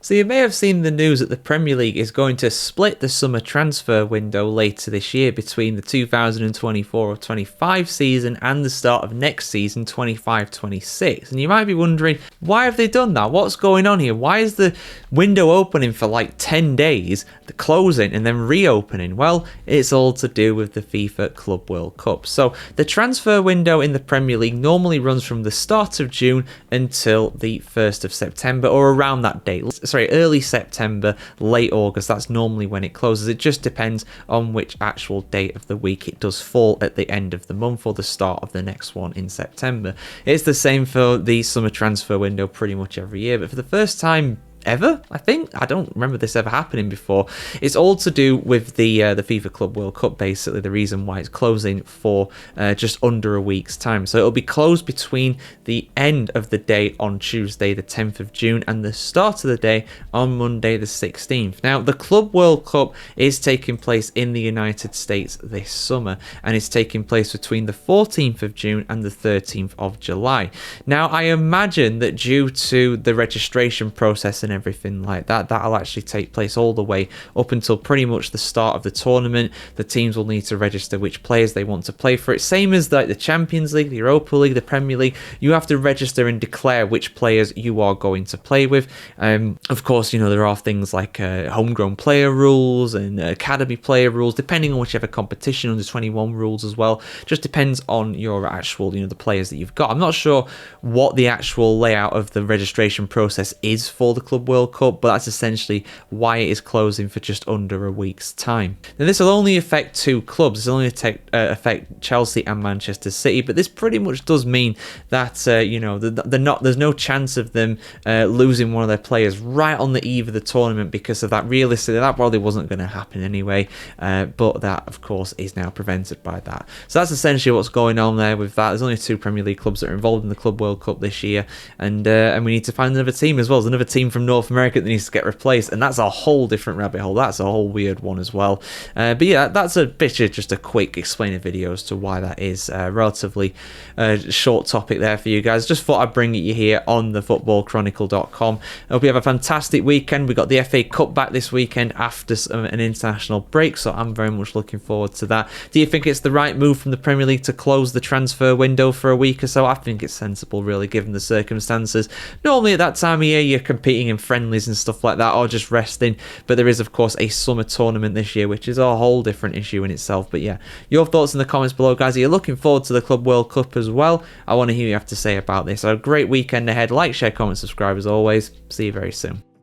So you may have seen the news that the Premier League is going to split the summer transfer window later this year between the 2024-25 season and the start of next season, 25-26. And you might be wondering, why have they done that? What's going on here? Why is the window opening for like 10 days, the closing, and then reopening? Well, it's all to do with the FIFA Club World Cup. So the transfer window in the Premier League normally runs from the start of June until the 1st of September, or around that date. Early September, late August, that's normally when it closes. It just depends on which actual date of the week it does fall at the end of the month or the start of the next one in September. It's the same for the summer transfer window pretty much every year, but for the first time ever, I think. I don't remember this ever happening before. It's all to do with the FIFA Club World Cup, basically, the reason why it's closing for just under a week's time. So it'll be closed between the end of the day on Tuesday, the 10th of June, and the start of the day on Monday, the 16th. Now, the Club World Cup is taking place in the United States this summer, and it's taking place between the 14th of June and the 13th of July. Now, I imagine that due to the registration process and everything like that, that'll actually take place all the way up until pretty much the start of the tournament. The teams will need to register which players they want to play for it. Same as like the Champions League, the Europa League, the Premier League. You have to register and declare which players you are going to play with. Of course, you know, there are things like homegrown player rules and academy player rules, depending on whichever competition, under 21 rules as well. Just depends on your actual, the players that you've got. I'm not sure what the actual layout of the registration process is for the Club World Cup, but that's essentially why it is closing for just under a week's time. Now, this will only affect two clubs. This will only affect Chelsea and Manchester City, but this pretty much does mean that there's no chance of them losing one of their players right on the eve of the tournament because of that. Realistically, that probably wasn't going to happen anyway, but that, of course, is now prevented by that. So that's essentially what's going on there with that. There's only two Premier League clubs that are involved in the Club World Cup this year, and we need to find another team as well. There's another team from North America that needs to get replaced, and that's a whole different rabbit hole. That's a whole weird one as well. But yeah, that's a bit of just a quick explaining video as to why that is. Relatively short topic there for you guys. Just thought I'd bring it you here on the footballchronicle.com. I hope you have a fantastic weekend. We got the FA Cup back this weekend after an international break, so I'm very much looking forward to that. Do you think it's the right move from the Premier League to close the transfer window for a week or so? I think it's sensible, really, given the circumstances. Normally at that time of year, you're competing in friendlies and stuff like that, or just resting, but there is, of course, a summer tournament this year, which is a whole different issue in itself. But yeah, your thoughts in the comments below, guys. Are you looking forward to the Club World Cup as well? I want to hear what you have to say about this. So a great weekend ahead. Like, share, comment, subscribe as always. See you very soon.